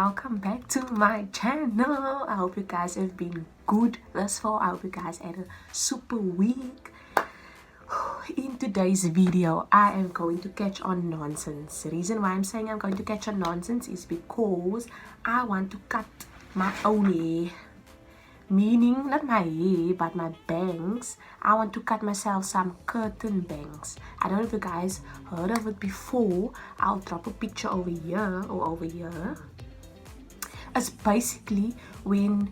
welcome back to my channel. I hope you guys have been good thus far. I hope you guys had a super week. In today's video, I am going to catch on nonsense. The reason why I'm saying I'm going to catch on nonsense is because I want to cut my own hair. Meaning, not my hair, but my bangs. I want to cut myself some curtain bangs. I don't know if you guys heard of it before. I'll drop a picture over here or over here. It's basically when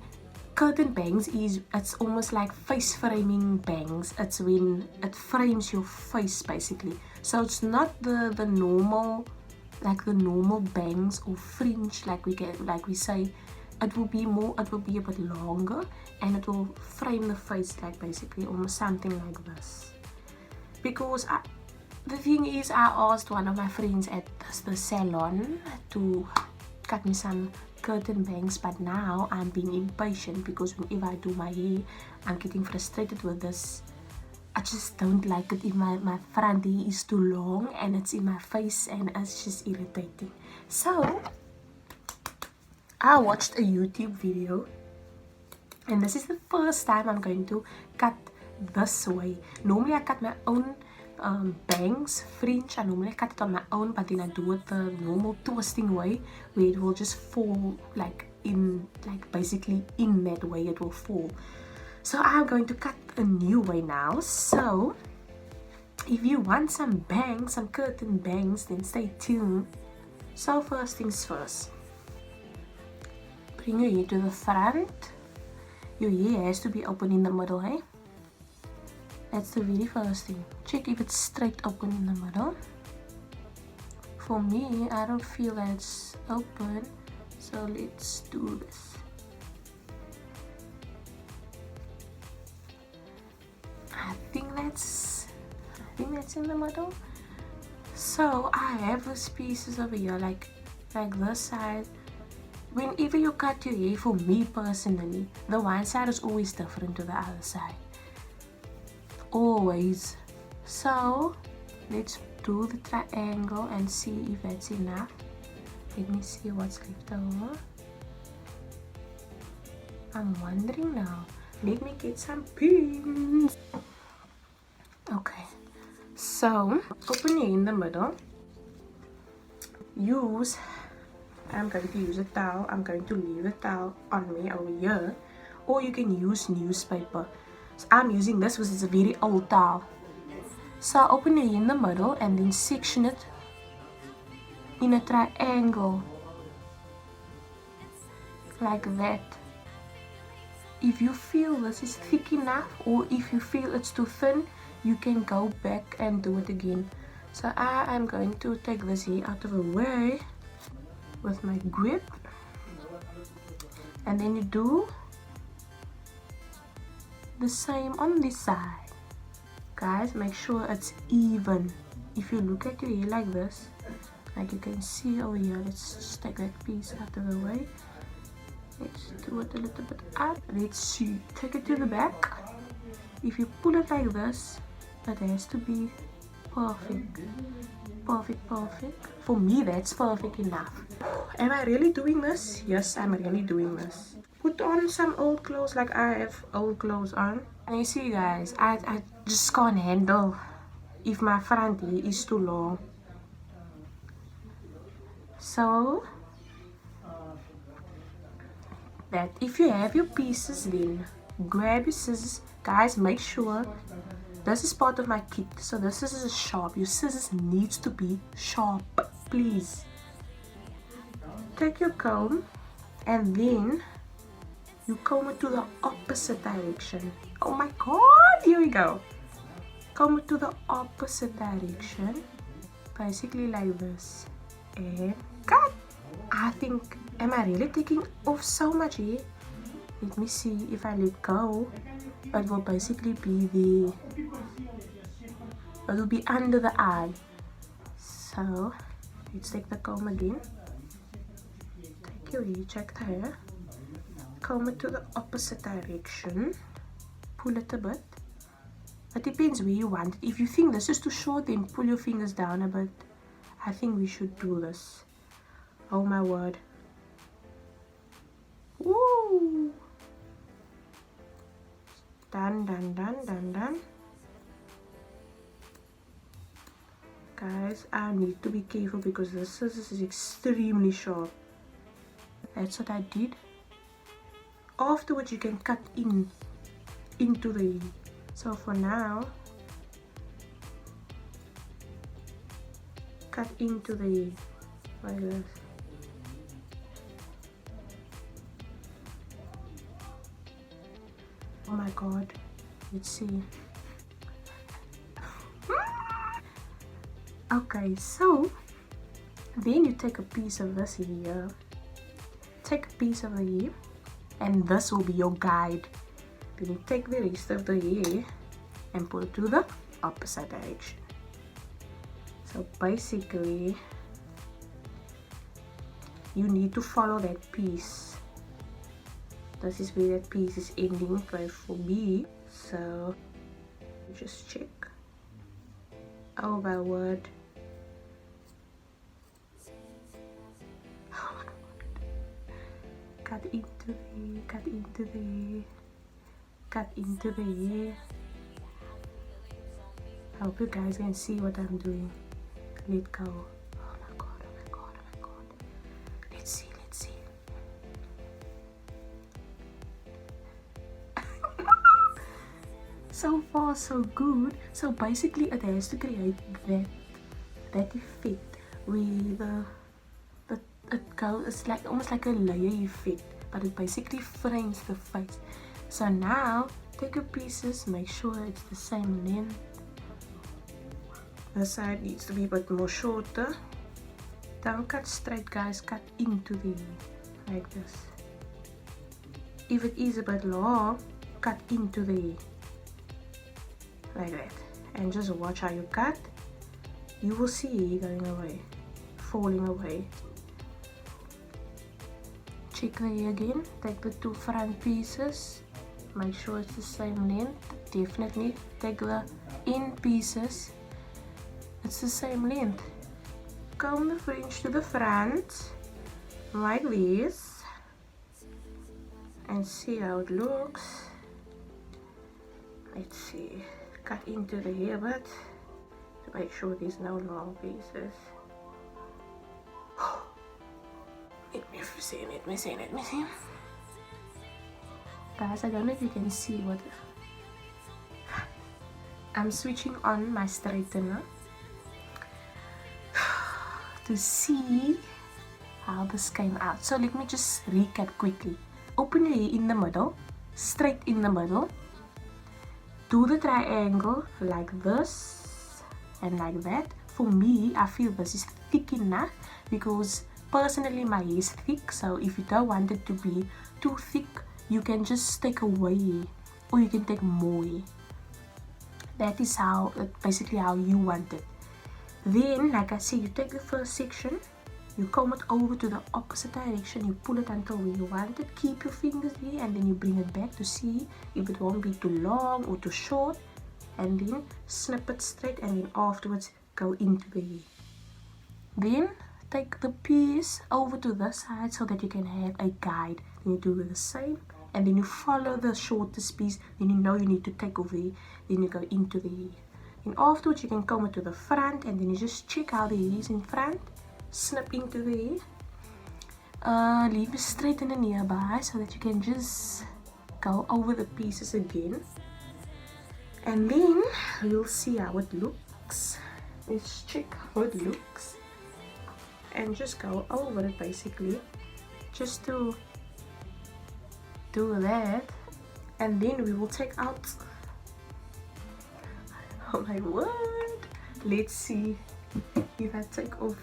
curtain bangs is, it's almost like face framing bangs. It's when it frames your face basically. So it's not the normal, like the normal bangs or fringe like we say. It will be a bit longer and it will frame the face like basically almost something like this. Because the thing is, I asked one of my friends at the salon to cut me some curtain bangs, but now I'm being impatient because whenever I do my hair, I'm getting frustrated with this. I just don't like it if my front hair is too long and it's in my face and it's just irritating. So I watched a YouTube video and this is the first time I'm going to cut this way. Normally I cut my own bangs, fringe. I normally cut it on my own, but then I do it the normal twisting way where it will just fall basically in that way it will fall. So I'm going to cut a new way now. So if you want some bangs, some curtain bangs, then stay tuned. So first things first. Bring your hair to the front. Your hair has to be open in the middle, hey? That's the very first thing. Check if it's straight open in the middle. For me, I don't feel that it's open. So let's do this. I think that's in the middle. So I have these pieces over here, like this side. Whenever you cut your hair, for me personally, the one side is always different to the other side. Always. So let's do the triangle and see if that's enough. Let me see what's left over. I'm wondering now. Let me get some pins. Okay. So open it in the middle. I'm going to use a towel. I'm going to leave the towel on me over here. Or you can use newspaper. So I'm using this because it's a very old towel. So open it in the middle and then section it in a triangle. Like that. If you feel this is thick enough or if you feel it's too thin, you can go back and do it again. So I am going to take this here out of the way with my grip, and then you do the same on this side. Guys, make sure it's even. If you look at your hair like this, like you can see over here, let's just take that piece out of the way. Let's do it a little bit up. Let's see, take it to the back. If you pull it like this, it has to be perfect. Perfect. For me, that's perfect enough. Am I really doing this? Yes, I'm really doing this. Put on some old clothes, like I have old clothes on. And you see guys, I just can't handle if my front hair is too long. So that if you have your pieces, then grab your scissors. Guys, make sure this is part of my kit, so the scissors is sharp. Your scissors needs to be sharp, please. Take your comb and then you comb it to the opposite direction. Oh my god, here we go. Comb it to the opposite direction, basically like this, and cut. I think, am I really taking off so much hair? Let me see. If I let go, it will basically be it will be under the eye. So let's take the comb again. Take your hair, check the hair, comb it to the opposite direction, pull it a bit. It depends where you want it. If you think this is too short, then pull your fingers down a bit. I think we should do this. Oh my word. Done. Guys, I need to be careful because the scissors is extremely sharp. That's what I did. Afterwards you can cut into the hair. So for now, cut into the hair like this. Oh my god, let's see. Okay, so then you take a piece of this here, take a piece of the hair, and this will be your guide. Then you take the rest of the hair and pull it to the opposite direction. So basically you need to follow that piece. This is where that piece is ending right for me. So just check. Oh my word. Oh my god. Cut into the, cut into the, cut into the hair. I hope you guys can see what I'm doing. Let go. Oh my god, oh my god, oh my god. Let's see, let's see. So far so good. So basically it has to create that effect where it goes, it's like almost like a layer effect, but it basically frames the face. So now take your pieces, make sure it's the same length. The side needs to be a bit more shorter. Don't cut straight, guys, cut into the like this. If it is a bit long, cut into the like that, and just watch how you cut. You will see going away, falling away. Check the hair again, take the two front pieces, make sure it's the same length. Definitely take the end pieces, it's the same length. Comb the fringe to the front like this and see how it looks. Let's see, cut into the hair bit to make sure there's no long pieces. Let me see. Guys, I don't know if you can see what I'm switching on my straightener to see how this came out. So let me just recap quickly. Open your hair in the middle, straight in the middle. Do the triangle like this and like that. For me, I feel this is thick enough because personally my hair is thick. So if you don't want it to be too thick, you can just take away or you can take more. That is how, basically how you want it. Then, like I said, you take the first section, you comb it over to the opposite direction, you pull it until where you want it, keep your fingers there, and then you bring it back to see if it won't be too long or too short, and then snip it straight, and then afterwards go into the hair. Then take the piece over to the side so that you can have a guide. Then you do the same, and then you follow the shortest piece, then you know you need to take away, then you go into the hair. And afterwards you can comb it to the front, and then you just check how the hair is in front, snip into the hair, leave it straight and nearby so that you can just go over the pieces again, and then we'll see how it looks. Let's check how it looks and just go over it, basically just to do that. And then we will take out, oh my word, let's see if I take off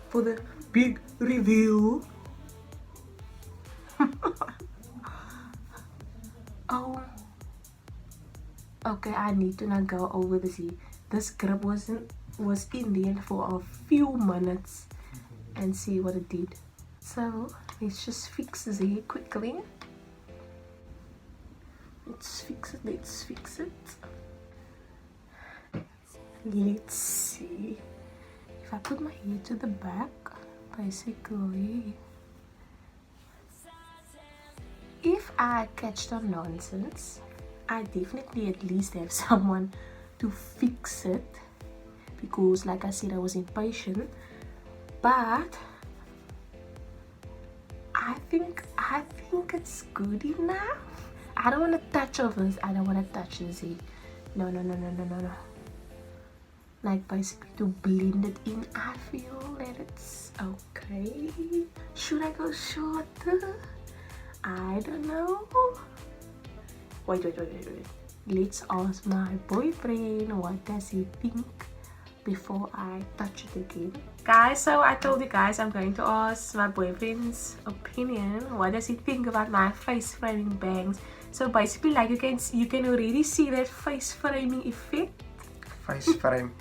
for the big reveal. Oh, okay, I need to not go over this here. This grip was in there for a few minutes, and see what it did. So let's just fix this here quickly. Let's fix it. Let's see if I put my hair to the back, basically. If I catch on nonsense, I definitely at least have someone to fix it, because like I said, I was impatient. But I think it's good enough. I don't want to touch this. I don't want to touch this. No. Like basically to blend it in, I feel that it's okay. Should I go shorter? I don't know. Wait. Let's ask my boyfriend what does he think before I touch it again. Guys, so I told you guys I'm going to ask my boyfriend's opinion. What does he think about my face framing bangs? So basically, like you can already see that face framing effect. Face frame.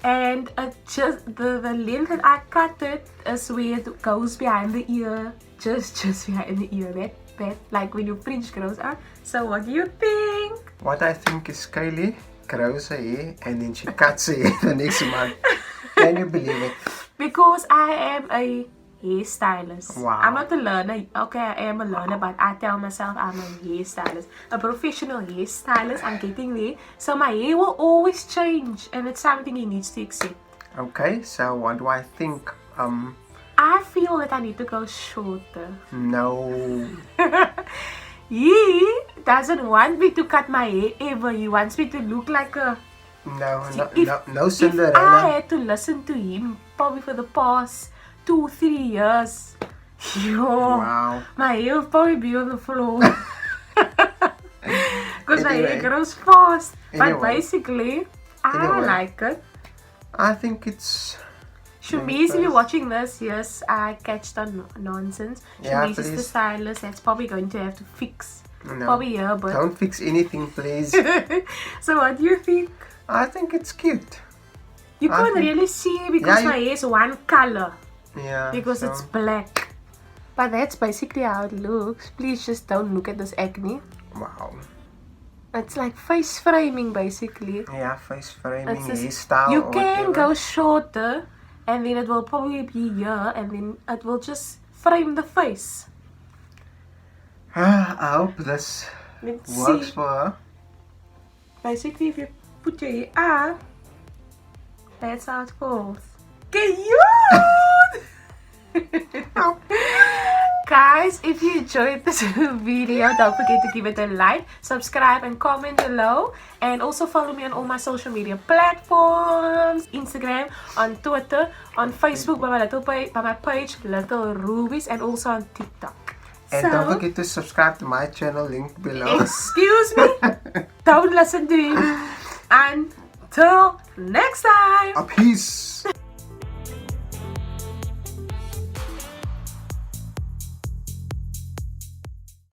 And just the length that I cut it is where it goes behind the ear. Just behind the ear. That like when your fringe grows out. So what do you think? What I think is Kaylee grows her hair and then she cuts her hair the next month. Can you believe it? Because I am a hairstylist. Wow. I'm not a learner. Okay, I am a learner, but I tell myself I'm a hairstylist. A professional hairstylist. I'm getting there. So my hair will always change, and it's something he needs to accept. Okay, so what do I think? I feel that I need to go shorter. No. He doesn't want me to cut my hair ever. He wants me to look like a... No Cinderella. If I had to listen to him probably for the past 2-3 years, Wow. my hair will probably be on the floor. Because my hair grows fast. But basically, I like it. I think it's... Shamiz, if you're watching this, yes, I catched on nonsense. Shamiz is the stylist that's probably going to have to fix. No, probably here, but... Don't fix anything, please. So what do you think? I think it's cute. You can't really see because my hair is one color. Yeah. Because it's black. But that's basically how it looks. Please just don't look at this acne. Wow. It's like face framing basically. Yeah, face framing, hairstyle. You can go shorter and then it will probably be here and then it will just frame the face. I hope this works for her. Basically, if you put your hair up, that's how it goes. Cute! Guys, if you enjoyed this video, don't forget to give it a like, subscribe and comment below, and also follow me on all my social media platforms, Instagram, on Twitter, on Facebook by my page Little Rubies, and also on TikTok. And don't forget to subscribe to my channel, link below. Excuse me? Don't listen to him. Until next time. Peace.